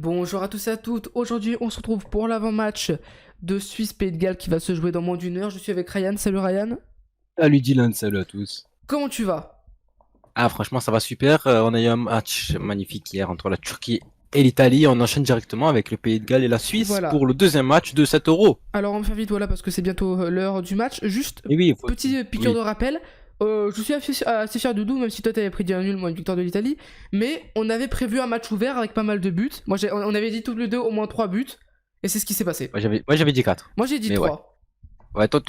Bonjour à tous et à toutes, aujourd'hui on se retrouve pour l'avant-match de Suisse-Pays de Galles qui va se jouer dans moins d'une heure. Je suis avec Ryan, salut Ryan. Salut Dylan, salut à tous. Comment tu vas? Ah franchement ça va super, on a eu un match magnifique hier entre la Turquie et l'Italie. On enchaîne directement avec le Pays de Galles et la Suisse Voilà, pour le deuxième match de cet Euro. alors on va faire vite voilà parce que c'est bientôt l'heure du match. Juste, Et oui, il faut... petit piqûre de Oui. rappel, je suis assez fier de nous, même si toi t'avais pris un nul, moi une victoire de l'Italie. Mais on avait prévu un match ouvert avec pas mal de buts. On avait dit tous les deux au moins 3 buts, et c'est ce qui s'est passé. Moi j'avais dit 4. Moi j'ai dit Mais ouais. 3. Ouais, toi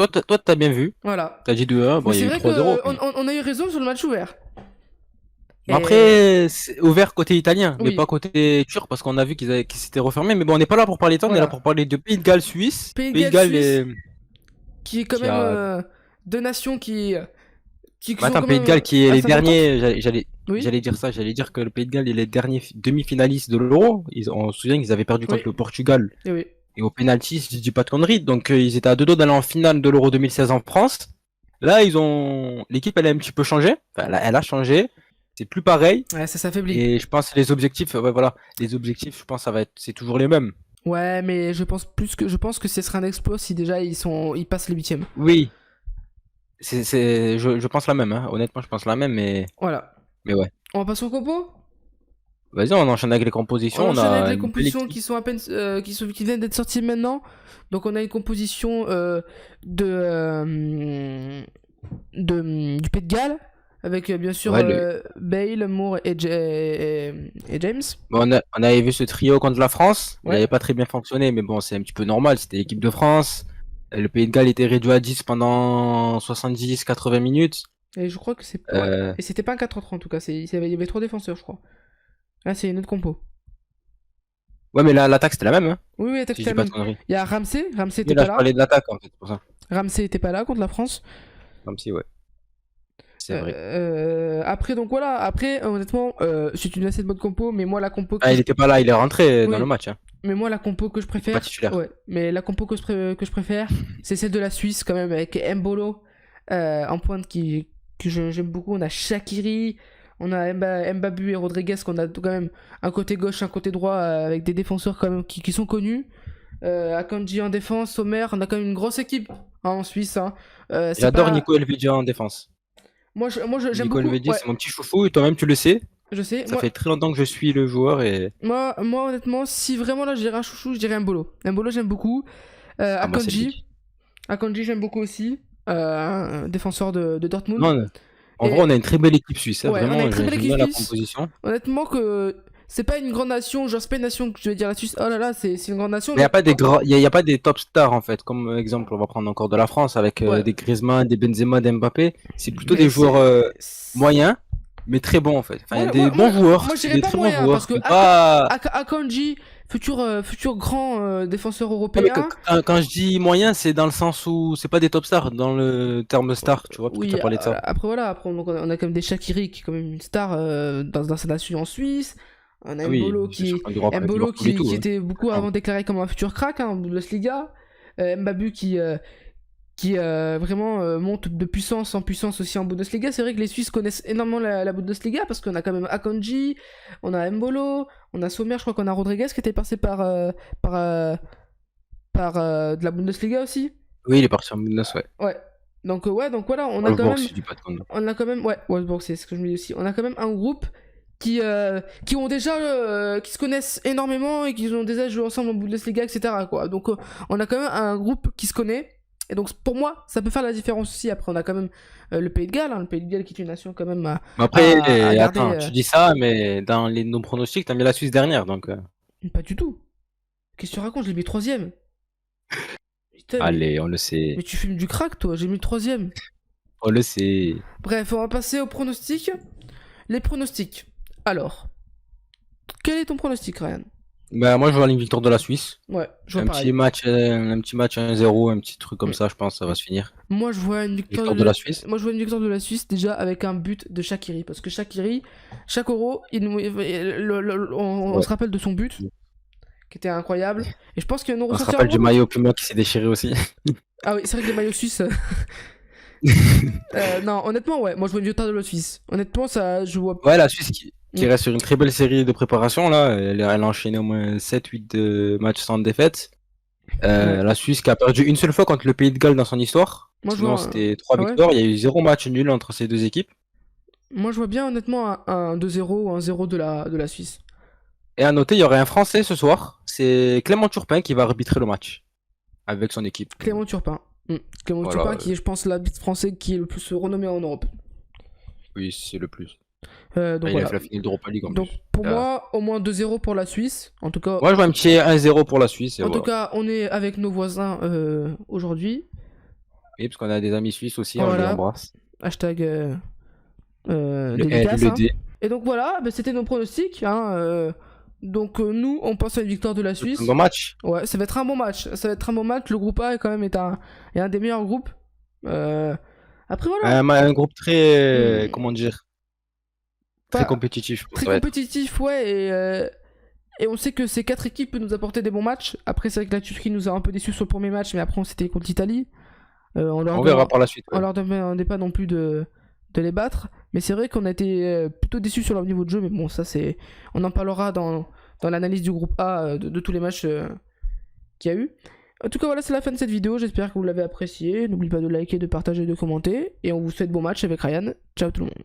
t'as bien vu. Voilà. T'as dit 2-1, bon Mais il y c'est a eu vrai 3-0. qu'on a eu raison sur le match ouvert. Mais Et après, c'est ouvert côté italien, mais oui, pas côté turc, parce qu'on a vu qu'ils s'étaient refermés. Mais bon, on n'est pas là pour parler de ça, on est là pour voilà. parler de Pays de Galles Suisse. Pays de Pays de Galles, Galles Suisse, qui est quand qui même a... deux nations qui Bah sont attends, quand Pays de même Galles qui est les assez importantes. derniers, Oui, j'allais dire ça, j'allais dire que le Pays de Galles est les derniers demi-finalistes de l'Euro. On se souvient qu'ils avaient perdu oui, contre le Portugal et oui. et au penalty, si je dis pas de conneries. Donc ils étaient à deux doigts d'aller en finale de l'Euro 2016 en France. Là, l'équipe elle a un petit peu changé. Enfin, elle a changé. C'est plus pareil. Ouais, ça s'affaiblit. Et je pense que les objectifs, ouais, voilà, les objectifs, je pense c'est toujours les mêmes. Ouais, mais je pense que ce serait un exploit si déjà ils passent les huitièmes. Oui, je pense la même, hein. Honnêtement, je pense la même, Voilà. mais ouais. On va passer au compo. Vas-y, on enchaîne avec les On compositions. On enchaîne avec a les une belle compositions équipe. qui sont à peine, qui viennent d'être sorties maintenant. Donc on a une composition de, du Pays de Galles avec bien sûr Ouais, Bale, Moore et James. bon, on avait vu ce trio contre la France. Il Ouais. n'avait pas très bien fonctionné, mais bon, c'est un petit peu normal. C'était l'équipe de France. Le Pays de Galles était réduit à 10 pendant 70-80 minutes. Et je crois que c'est. Ouais. Euh, Et c'était pas un 4-3 en tout cas. Il y avait trois défenseurs, je crois. Là, c'est une autre compo. Ouais, mais l'attaque, c'était la même, hein, Oui, oui, si je c'était dis la pas de même. conneries. Il y a Ramsey. Ramsey Mais était là, pas je là. parlais de l'attaque, en fait, c'est pour ça. Ramsey était pas là contre la France. Comme si, ouais, c'est vrai. Après, donc voilà. Après, honnêtement, c'est une assez bonne compo. Mais moi, la compo Ah, que il je. était pas là, il est rentré dans le Oui. match, hein. Mais moi, la compo que je Il était pas préfère. titulaire. Ouais. Mais la compo que je préfère, c'est celle de la Suisse quand même. Avec Mbolo en pointe j'aime beaucoup. On a Shaqiri. On a Mbabu et Rodriguez qu'on a quand même un côté gauche, un côté droit avec des défenseurs quand même qui sont connus. Akanji en défense, Sommer, on a quand même une grosse équipe en Suisse. Hein. C'est J'adore pas. Nico Elvedia en défense. J'aime Nico beaucoup. Elvedia, Ouais, c'est mon petit chouchou, et toi-même, tu le sais. je sais. Ça fait très longtemps que je suis le joueur et. Moi, honnêtement, si vraiment là je dirais un chouchou, je dirais Mbolo. Mbolo, j'aime beaucoup. Ah, moi, c'est lui. Akanji, j'aime beaucoup aussi. Un défenseur de Dortmund. Non, en vrai, Et on a une très belle équipe suisse, hein, ouais, on a une vraiment, très belle j'aime équipe bien la suisse. composition. Honnêtement, que c'est pas une grande nation. Genre, c'est pas une nation que je vais dire la Suisse. Oh là là, c'est une grande nation. Mais il n'y a Mais pas des grands, y a pas des top stars en fait. Comme exemple, on va prendre encore de la France avec ouais. des Griezmann, des Benzema, des Mbappé. C'est plutôt Mais des joueurs c'est- moyens, mais très bons en fait. Enfin, des Moi, moi, bons joueurs, moi, je c'est dirais des pas très bons moyen, parce joueurs. que Mais pas. Akanji, futur grand défenseur Non, mais européen. quand je dis moyen, c'est dans le sens où c'est pas des top stars dans le terme star, tu vois, parce que tu Oui, as parlé de ça. après voilà, après on a quand même des Shaqiri qui est quand même une star dans sa nation en Suisse. On a Ah oui, c'est sûr qu'on doit parler de Liverpool et tout, Qui hein. était beaucoup Franchement. avant déclaré comme un futur crack hein, en Bundesliga. Mbabu qui vraiment monte de puissance en puissance aussi en Bundesliga. C'est vrai que les Suisses connaissent énormément la Bundesliga parce qu'on a quand même Akanji, on a Mbolo, on a Sommer, je crois qu'on a Rodriguez qui était passé par, euh, de la Bundesliga aussi. Oui, il est parti en Bundes, ouais. Ouais. Donc voilà, Wolfsburg, si je dis pas de conneries. ouais, Wolfsburg, c'est ce que je me dis aussi. On a quand même un groupe qui ont déjà, qui se connaissent énormément et qui ont déjà joué ensemble en Bundesliga, etc. Quoi. Donc on a quand même un groupe qui se connaît. Et donc pour moi, ça peut faire la différence aussi. Après, on a quand même le Pays de Galles, hein, le Pays de Galles qui est une nation quand même Mais après, à garder. attends, tu dis ça, mais dans nos pronostics, t'as mis la Suisse dernière, donc. Pas du tout. Qu'est-ce que tu racontes? Je l'ai mis troisième. Putain, Allez, on le sait. mais tu fumes du crack, toi. J'ai mis le troisième. On le sait. Bref, on va passer aux pronostics. Les pronostics. Alors, quel est ton pronostic, Ryan? Bah, moi, je vois une victoire de la Suisse. Ouais, je vois pareil. Un petit match 1-0, un petit truc comme Mm. ça, je pense, ça va se finir. Moi, je vois une victoire Victoire de la Suisse. Moi, je vois une victoire de la Suisse déjà avec un but de Shaqiri. Parce que Shaqiri, chaque euro, on Ouais. se rappelle de son but, qui était incroyable. Et je pense qu'il va nous On se ressortir rappelle un du gros but. maillot Puma qui s'est déchiré aussi. Ah oui, c'est vrai que les maillots suisses. Non, honnêtement, ouais. Moi, je vois une victoire de la Suisse. Honnêtement, ça, je vois. Ouais, la Suisse qui reste sur une très belle série de préparation. Là, elle a enchaîné au moins 7-8 matchs sans défaite. Ouais. La Suisse qui a perdu une seule fois contre le Pays de Galles dans son histoire. Moi, je Sinon, vois. c'était 3 Ah ouais? victoires. Il y a eu 0 match nul entre ces deux équipes. Moi, je vois bien honnêtement un 2-0 ou un 0 de la Suisse. Et à noter, il y aurait un Français ce soir. C'est Clément Turpin qui va arbitrer le match avec son équipe. Clément Turpin. Clément Voilà, Turpin, qui est, je pense, l'arbitre français qui est le plus renommé en Europe. oui, c'est le plus. Donc Il a voilà. fait la finale d'Europa League en Donc plus. pour moi, au moins 2-0 pour la Suisse. En tout cas, Moi, je vois un petit 1-0 pour la Suisse. Et en tout voilà. cas, on est avec nos voisins aujourd'hui. Oui, parce qu'on a des amis suisses aussi, on les Voilà. embrasse. Hashtag Le dédicace. L, le Hein. D. Et donc voilà, bah, c'était nos pronostics. Hein, donc nous, on pense à une victoire de la C'est Suisse. un bon match. Ouais, ça va être un bon match. Ça va être un bon match. Le groupe A est quand même est un des meilleurs groupes. Après voilà. Un groupe très, Hmm. comment dire, très Pas- compétitif. Très Ça va être. compétitif, ouais. Et on sait que ces quatre équipes peuvent nous apporter des bons matchs. Après, c'est vrai que la Turquie nous a un peu déçus sur le premier match, mais après, on s'était contre l'Italie. On verra par la suite. On leur demandait pas non plus de les battre. Mais c'est vrai qu'on a été plutôt déçus sur leur niveau de jeu. Mais bon, ça, c'est. On en parlera dans l'analyse du groupe A de tous les matchs qu'il y a eu. En tout cas, voilà, c'est la fin de cette vidéo. J'espère que vous l'avez apprécié. N'oubliez pas de liker, de partager, de commenter. Et on vous souhaite bon match avec Ryan. Ciao tout le monde.